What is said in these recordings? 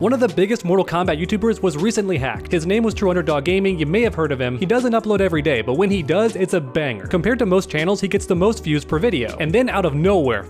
One of the biggest Mortal Kombat YouTubers was recently hacked. His name was True Underdog Gaming, you may have heard of him. He doesn't upload every day, but when he does, it's a banger. Compared to most channels, he gets the most views per video. And then out of nowhere,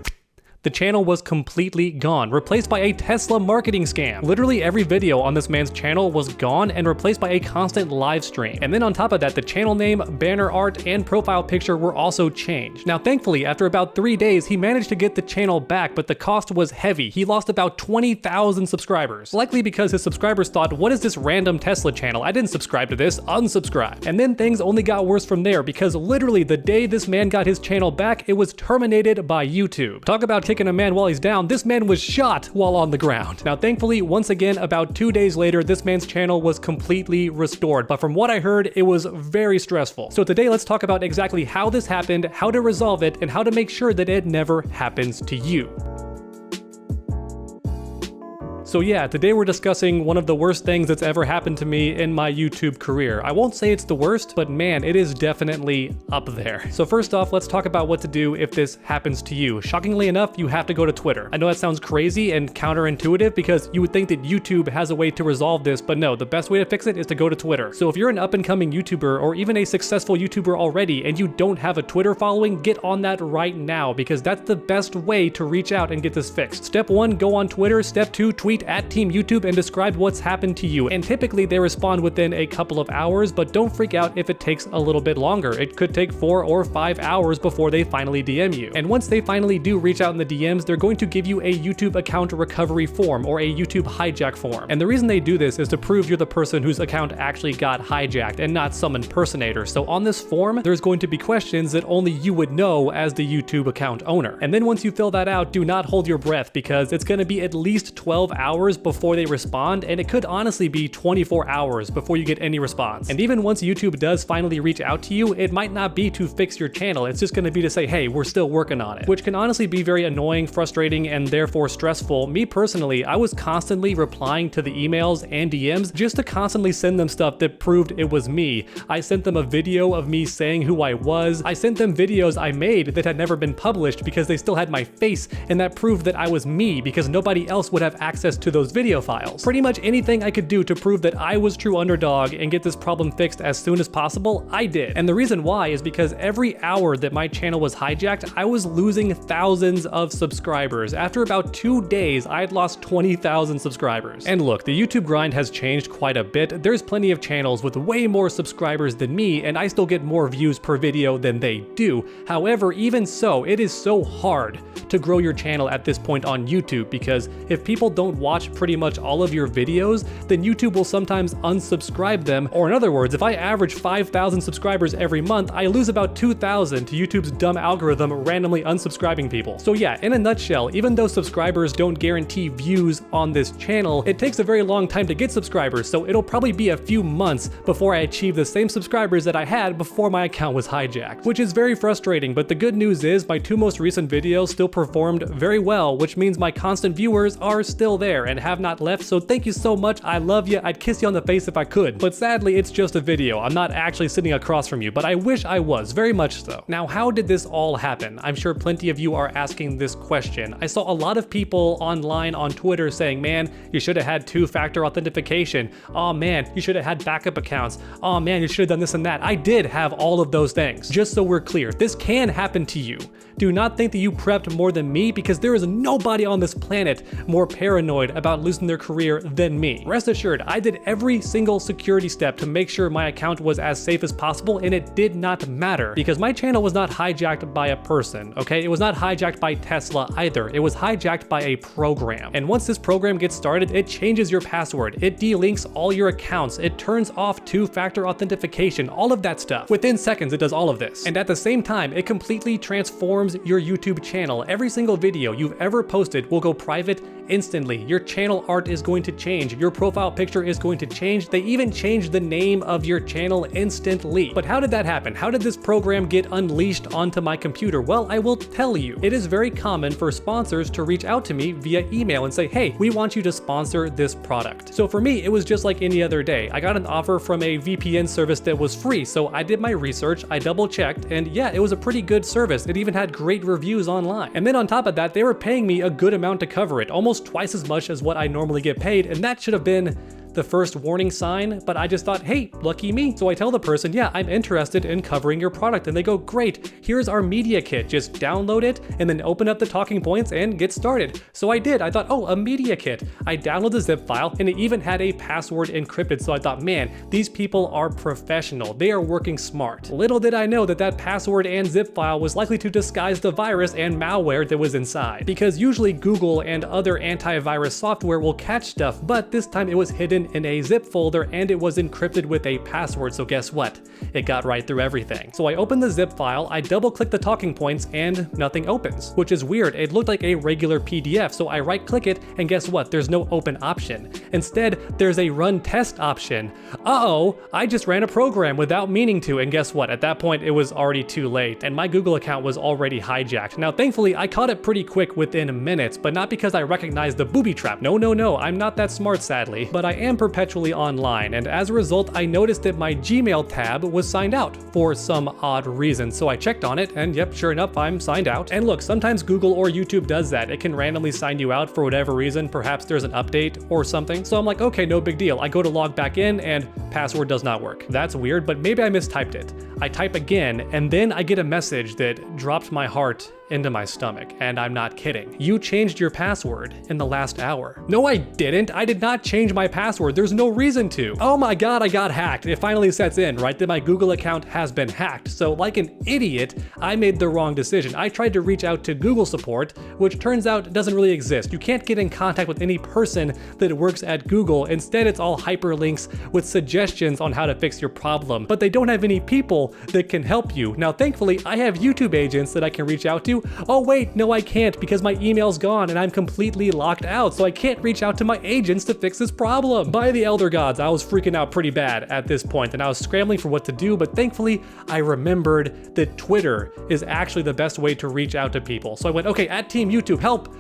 the channel was completely gone, replaced by a Tesla marketing scam. Literally every video on this man's channel was gone and replaced by a constant live stream. And then on top of that, the channel name, banner art, and profile picture were also changed. Now thankfully, after about 3 days, he managed to get the channel back, but the cost was heavy. He lost about 20,000 subscribers. Likely because his subscribers thought, what is this random Tesla channel? I didn't subscribe to this, unsubscribe. And then things only got worse from there because literally the day this man got his channel back, it was terminated by YouTube. Talk about kicking a man while he's down, this man was shot while on the ground. Now thankfully, once again, about 2 days later, this man's channel was completely restored, but from what I heard, it was very stressful. So today let's talk about exactly how this happened, how to resolve it, and how to make sure that it never happens to you. So yeah, today we're discussing one of the worst things that's ever happened to me in my YouTube career. I won't say it's the worst, but man, it is definitely up there. So first off, let's talk about what to do if this happens to you. Shockingly enough, you have to go to Twitter. I know that sounds crazy and counterintuitive because you would think that YouTube has a way to resolve this, but no, the best way to fix it is to go to Twitter. So if you're an up-and-coming YouTuber or even a successful YouTuber already and you don't have a Twitter following, get on that right now because that's the best way to reach out and get this fixed. Step 1, go on Twitter. Step 2, tweet at Team YouTube and describe what's happened to you. And typically they respond within a couple of hours, but don't freak out if it takes a little bit longer. It could take 4 or 5 hours before they finally DM you. And once they finally do reach out in the DMs, they're going to give you a YouTube account recovery form or a YouTube hijack form. And the reason they do this is to prove you're the person whose account actually got hijacked and not some impersonator. So on this form, there's going to be questions that only you would know as the YouTube account owner. And then once you fill that out, do not hold your breath because it's going to be at least 12 hours before they respond, and it could honestly be 24 hours before you get any response. And even once YouTube does finally reach out to you, it might not be to fix your channel, it's just going to be to say, hey, we're still working on it, which can honestly be very annoying, frustrating, and therefore stressful. Me personally, I was constantly replying to the emails and DMs just to constantly send them stuff that proved it was me. I sent them a video of me saying who I was. I sent them videos I made that had never been published because they still had my face, and that proved that I was me because nobody else would have access to those video files. Pretty much anything I could do to prove that I was True Underdog and get this problem fixed as soon as possible, I did. And the reason why is because every hour that my channel was hijacked, I was losing thousands of subscribers. After about 2 days, I had lost 20,000 subscribers. And look, the YouTube grind has changed quite a bit. There's plenty of channels with way more subscribers than me, and I still get more views per video than they do. However, even so, it is so hard to grow your channel at this point on YouTube because if people don't watch pretty much all of your videos, then YouTube will sometimes unsubscribe them. Or in other words, if I average 5,000 subscribers every month, I lose about 2,000 to YouTube's dumb algorithm randomly unsubscribing people. So yeah, in a nutshell, even though subscribers don't guarantee views on this channel, it takes a very long time to get subscribers, so it'll probably be a few months before I achieve the same subscribers that I had before my account was hijacked, which is very frustrating. But the good news is my 2 most recent videos still performed very well, which means my constant viewers are still there and have not left, so thank you so much. I love you. I'd kiss you on the face if I could. But sadly, it's just a video. I'm not actually sitting across from you, but I wish I was, very much so. Now, how did this all happen? I'm sure plenty of you are asking this question. I saw a lot of people online on Twitter saying, man, you should have had 2-factor authentication. Oh man, you should have had backup accounts. Oh man, you should have done this and that. I did have all of those things. Just so we're clear, this can happen to you. Do not think that you prepped more than me because there is nobody on this planet more paranoid about losing their career than me. Rest assured, I did every single security step to make sure my account was as safe as possible, and it did not matter because my channel was not hijacked by a person, okay? It was not hijacked by Tesla either. It was hijacked by a program. And once this program gets started, it changes your password. It delinks all your accounts. It turns off 2-factor authentication, all of that stuff. Within seconds, it does all of this. And at the same time, it completely transforms your YouTube channel. Every single video you've ever posted will go private instantly. Your channel art is going to change. Your profile picture is going to change. They even changed the name of your channel instantly. But how did that happen? How did this program get unleashed onto my computer? Well, I will tell you. It is very common for sponsors to reach out to me via email and say, hey, we want you to sponsor this product. So for me, it was just like any other day. I got an offer from a VPN service that was free. So I did my research, I double checked, and yeah, it was a pretty good service. It even had great reviews online. And then on top of that, they were paying me a good amount to cover it, almost almost twice as much as what I normally get paid, and that should have been the first warning sign, but I just thought, hey, lucky me. So I tell the person, yeah, I'm interested in covering your product. And they go, great, here's our media kit. Just download it and then open up the talking points and get started. So I did. I thought, oh, a media kit. I downloaded the zip file and it even had a password encrypted. So I thought, man, these people are professional. They are working smart. Little did I know that that password and zip file was likely to disguise the virus and malware that was inside. Because usually Google and other antivirus software will catch stuff, but this time it was hidden in a zip folder and it was encrypted with a password. So guess what? It got right through everything. So I opened the zip file, I double click the talking points and nothing opens, which is weird. It looked like a regular PDF. So I right click it and guess what? There's no open option. Instead, there's a run test option. Uh-oh, I just ran a program without meaning to. And guess what? At that point, it was already too late and my Google account was already hijacked. Now, thankfully, I caught it pretty quick within minutes, but not because I recognized the booby trap. No, I'm not that smart, sadly, but I am perpetually online, and as a result I noticed that my Gmail tab was signed out for some odd reason. So I checked on it and yep, sure enough, I'm signed out. And look, sometimes Google or YouTube does that. It can randomly sign you out for whatever reason. Perhaps there's an update or something. So I'm like, okay, no big deal. I go to log back in and password does not work. That's weird, but maybe I mistyped it. I type again and then I get a message that dropped my heart into my stomach, and I'm not kidding. You changed your password in the last hour. No, I didn't. I did not change my password. There's no reason to. Oh my God, I got hacked. It finally sets in, right? That my Google account has been hacked. So like an idiot, I made the wrong decision. I tried to reach out to Google support, which turns out doesn't really exist. You can't get in contact with any person that works at Google. Instead, it's all hyperlinks with suggestions on how to fix your problem, but they don't have any people that can help you. Now, thankfully, I have YouTube agents that I can reach out to. Oh wait, no I can't because my email's gone and I'm completely locked out, so I can't reach out to my agents to fix this problem. By the elder gods, I was freaking out pretty bad at this point and I was scrambling for what to do, but thankfully I remembered that Twitter is actually the best way to reach out to people. So I went, okay, at Team YouTube, help,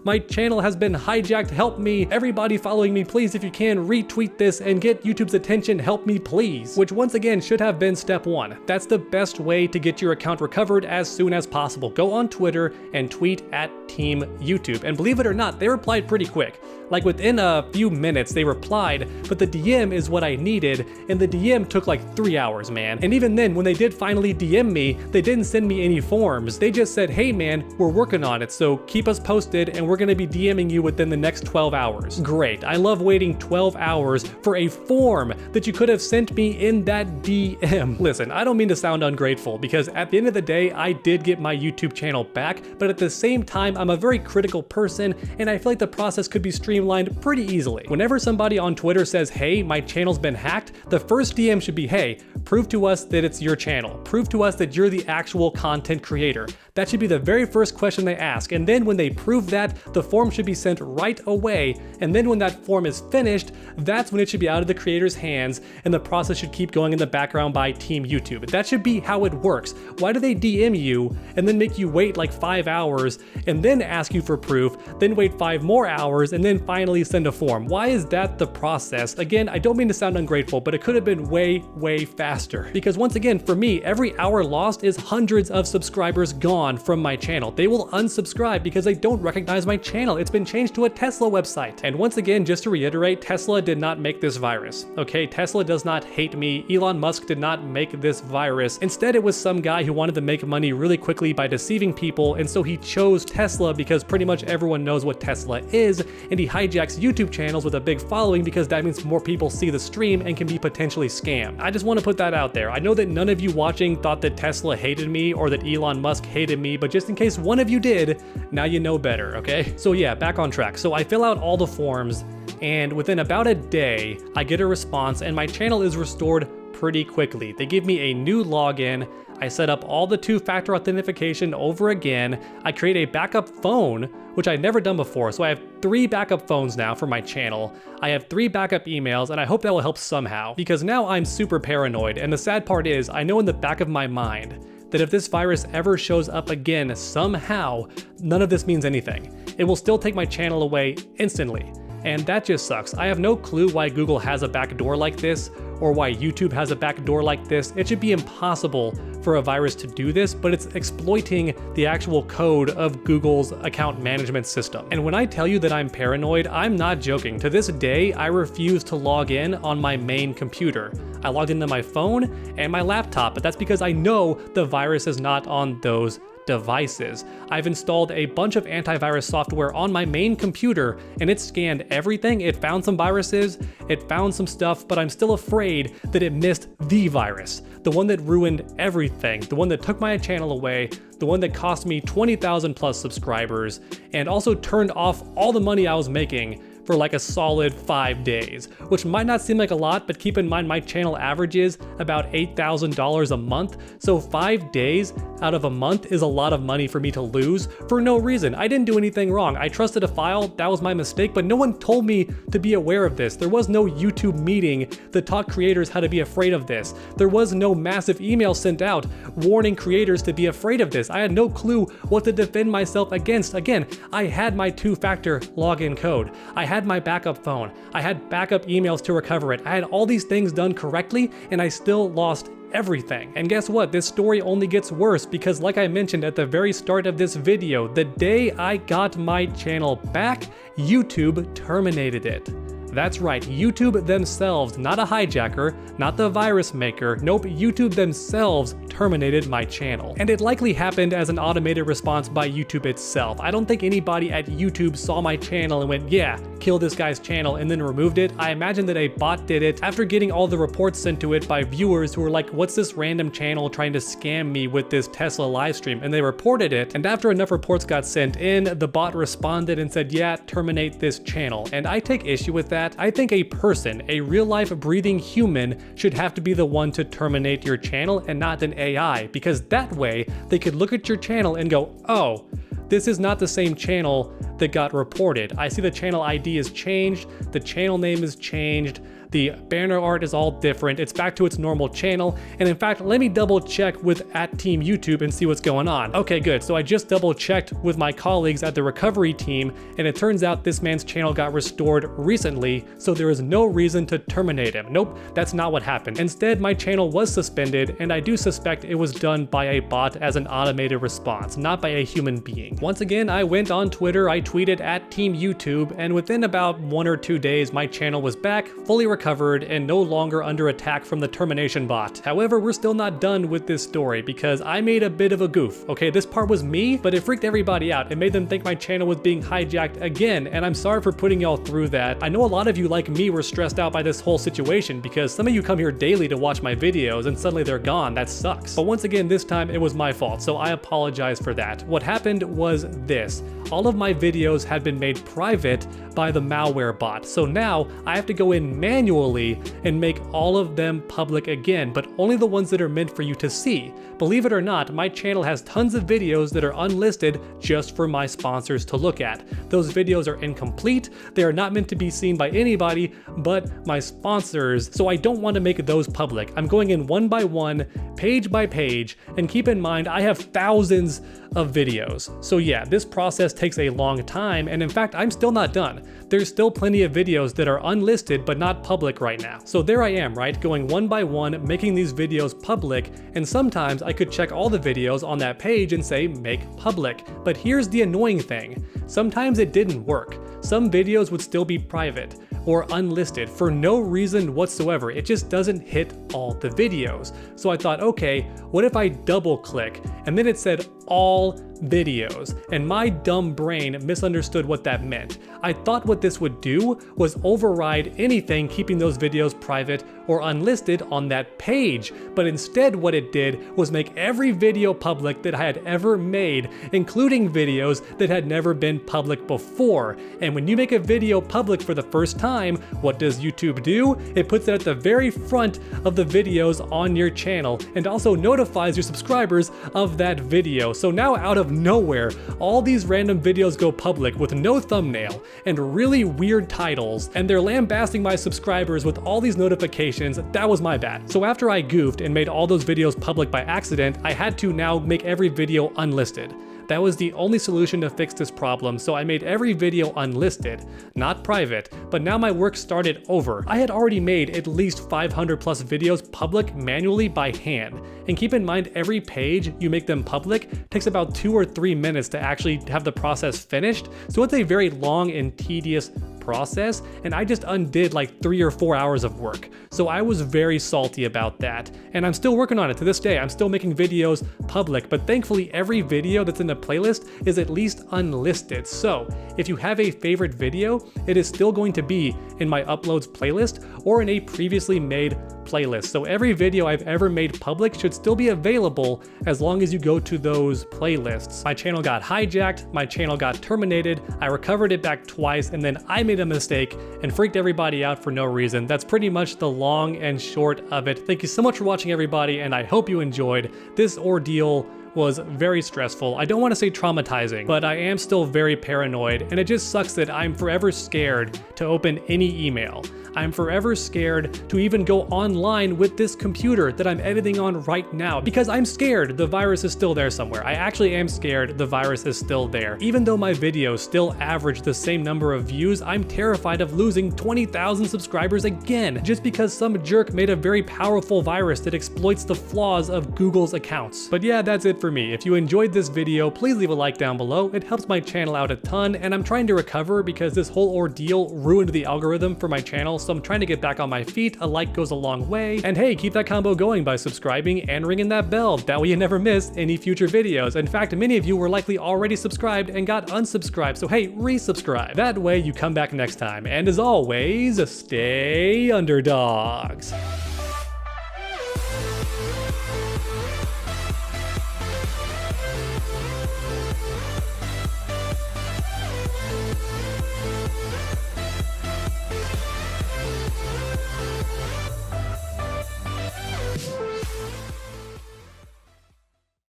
my channel has been hijacked, help me. Everybody following me, please, if you can, retweet this and get YouTube's attention, help me please. Which once again should have been step one. That's the best way to get your account recovered as soon as possible. Go on Twitter and tweet at Team YouTube. And believe it or not, they replied pretty quick. Like within a few minutes they replied, but the DM is what I needed, and the DM took like 3 hours, man. And even then, when they did finally DM me, they didn't send me any forms. They just said, hey man, we're working on it, so keep us posted and we're gonna be DMing you within the next 12 hours. Great, I love waiting 12 hours for a form that you could have sent me in that DM. Listen, I don't mean to sound ungrateful, because at the end of the day, I did get my YouTube channel back, but at the same time, I'm a very critical person, and I feel like the process could be streamlined pretty easily. Whenever somebody on Twitter says, hey, my channel's been hacked, the first DM should be, hey, prove to us that it's your channel. Prove to us that you're the actual content creator. That should be the very first question they ask. And then when they prove that, the form should be sent right away. And then when that form is finished, that's when it should be out of the creator's hands and the process should keep going in the background by Team YouTube. That should be how it works. Why do they DM you and then make you wait like 5 hours and then ask you for proof, then wait 5 more hours and then finally send a form? Why is that the process? Again, I don't mean to sound ungrateful, but it could have been way faster. Because once again, for me, every hour lost is hundreds of subscribers gone from my channel. They will unsubscribe because they don't recognize my channel. It's been changed to a Tesla website. And once again, just to reiterate, Tesla did not make this virus. Okay, Tesla does not hate me. Elon Musk did not make this virus. Instead, it was some guy who wanted to make money really quickly by deceiving people, and so he chose Tesla because pretty much everyone knows what Tesla is, and he hijacks YouTube channels with a big following because that means more people see the stream and can be potentially scammed. I just want to put that out there. I know that none of you watching thought that Tesla hated me or that Elon Musk hated me, but just in case one of you did, now you know better, okay? So yeah, back on track. So I fill out all the forms, and within about a day, I get a response and my channel is restored pretty quickly. They give me a new login. I set up all the 2-factor authentication over again. I create a backup phone, which I'd never done before. So I have 3 backup phones now for my channel. I have 3 backup emails, and I hope that will help somehow, because now I'm super paranoid. And the sad part is, I know in the back of my mind that if this virus ever shows up again somehow, none of this means anything. It will still take my channel away instantly. and that just sucks. I have no clue why Google has a backdoor like this, or why YouTube has a backdoor like this. It should be impossible for a virus to do this, but it's exploiting the actual code of Google's account management system. And when I tell you that I'm paranoid, I'm not joking. To this day, I refuse to log in on my main computer. I logged into my phone and my laptop, but that's because I know the virus is not on those devices. I've installed a bunch of antivirus software on my main computer, and it scanned everything. It found some viruses, it found some stuff, but I'm still afraid that it missed the virus, the one that ruined everything, the one that took my channel away, the one that cost me 20,000 plus subscribers, and also turned off all the money I was making for like a solid 5 days, which might not seem like a lot, but keep in mind my channel averages about $8,000 a month, so 5 days out of a month is a lot of money for me to lose for no reason. I didn't do anything wrong. I trusted a file, that was my mistake, but no one told me to be aware of this. There was no YouTube meeting that taught creators how to be afraid of this. There was no massive email sent out warning creators to be afraid of this. I had no clue what to defend myself against. Again, I had my two-factor login code. I had my backup phone. I had backup emails to recover it. I had all these things done correctly, and I still lost everything. And guess what? This story only gets worse because, like I mentioned at the very start of this video, the day I got my channel back, YouTube terminated it. That's right, YouTube themselves, not a hijacker, not the virus maker, nope, YouTube themselves terminated my channel. And it likely happened as an automated response by YouTube itself. I don't think anybody at YouTube saw my channel and went, yeah, kill this guy's channel, and then removed it. I imagine that a bot did it after getting all the reports sent to it by viewers who were like, what's this random channel trying to scam me with this Tesla livestream? And they reported it, and after enough reports got sent in, the bot responded and said, yeah, terminate this channel. And I take issue with that. I think a person, a real-life breathing human, should have to be the one to terminate your channel and not an AI, because that way they could look at your channel and go, oh, this is not the same channel that got reported. I see the channel ID is changed, the channel name is changed, the banner art is all different, it's back to its normal channel, and in fact, let me double check with @Team YouTube and see what's going on. Okay, good, so I just double checked with my colleagues at the recovery team, and it turns out this man's channel got restored recently, so there is no reason to terminate him. Nope, that's not what happened. Instead, my channel was suspended, and I do suspect it was done by a bot as an automated response, not by a human being. Once again, I went on Twitter, I tweeted @Team YouTube, and within about 1 or 2 days, my channel was back, fully recovered, and no longer under attack from the termination bot. However, we're still not done with this story because I made a bit of a goof. Okay, this part was me, but it freaked everybody out. It made them think my channel was being hijacked again, and I'm sorry for putting y'all through that. I know a lot of you like me were stressed out by this whole situation because some of you come here daily to watch my videos and suddenly they're gone. That sucks. But once again, this time it was my fault, so I apologize for that. What happened was this. All of my videos had been made private by the malware bot, so now I have to go in manually and make all of them public again, but only the ones that are meant for you to see. Believe it or not, my channel has tons of videos that are unlisted just for my sponsors to look at. Those videos are incomplete, they are not meant to be seen by anybody but my sponsors, so I don't want to make those public. I'm going in one by one, page by page, and keep in mind I have thousands of videos. So yeah, this process takes a long time, and in fact, I'm still not done. There's still plenty of videos that are unlisted but not public right now. So there I am, right, going one by one, making these videos public, and sometimes I could check all the videos on that page and say make public. But here's the annoying thing. Sometimes it didn't work. Some videos would still be private or unlisted for no reason whatsoever. It just doesn't hit all the videos. So I thought, okay, what if I double click? And then it said all videos, and my dumb brain misunderstood what that meant. I thought what this would do was override anything keeping those videos private or unlisted on that page, but instead what it did was make every video public that I had ever made, including videos that had never been public before. And when you make a video public for the first time, what does YouTube do? It puts it at the very front of the videos on your channel and also notifies your subscribers of that video. So now out of nowhere, all these random videos go public with no thumbnail and really weird titles, and they're lambasting my subscribers with all these notifications. That was my bad. So after I goofed and made all those videos public by accident, I had to now make every video unlisted. That was the only solution to fix this problem, so I made every video unlisted, not private, but now my work started over. I had already made at least 500 plus videos public manually by hand. And keep in mind, every page you make them public takes about 2 or 3 minutes to actually have the process finished, so it's a very long and tedious process, and I just undid like 3 or 4 hours of work. So I was very salty about that, and I'm still working on it to this day. I'm still making videos public, but thankfully every video that's in the playlist is at least unlisted. So if you have a favorite video, it is still going to be in my uploads playlist or in a previously made playlist. So every video I've ever made public should still be available as long as you go to those playlists. My channel got hijacked, my channel got terminated, I recovered it back twice, and then I made a mistake and freaked everybody out for no reason. That's pretty much the long and short of it. Thank you so much for watching, everybody, and I hope you enjoyed. This ordeal was very stressful. I don't want to say traumatizing, but I am still very paranoid, and it just sucks that I'm forever scared to open any email. I'm forever scared to even go online with this computer that I'm editing on right now because I'm scared the virus is still there somewhere. I actually am scared the virus is still there. Even though my videos still average the same number of views, I'm terrified of losing 20,000 subscribers again just because some jerk made a very powerful virus that exploits the flaws of Google's accounts. But yeah, that's it for me. If you enjoyed this video, please leave a like down below. It helps my channel out a ton, and I'm trying to recover because this whole ordeal ruined the algorithm for my channel, so I'm trying to get back on my feet. A like goes a long way. And hey, keep that combo going by subscribing and ringing that bell. That way you never miss any future videos. In fact, many of you were likely already subscribed and got unsubscribed, so hey, resubscribe. That way you come back next time. And as always, stay underdogs.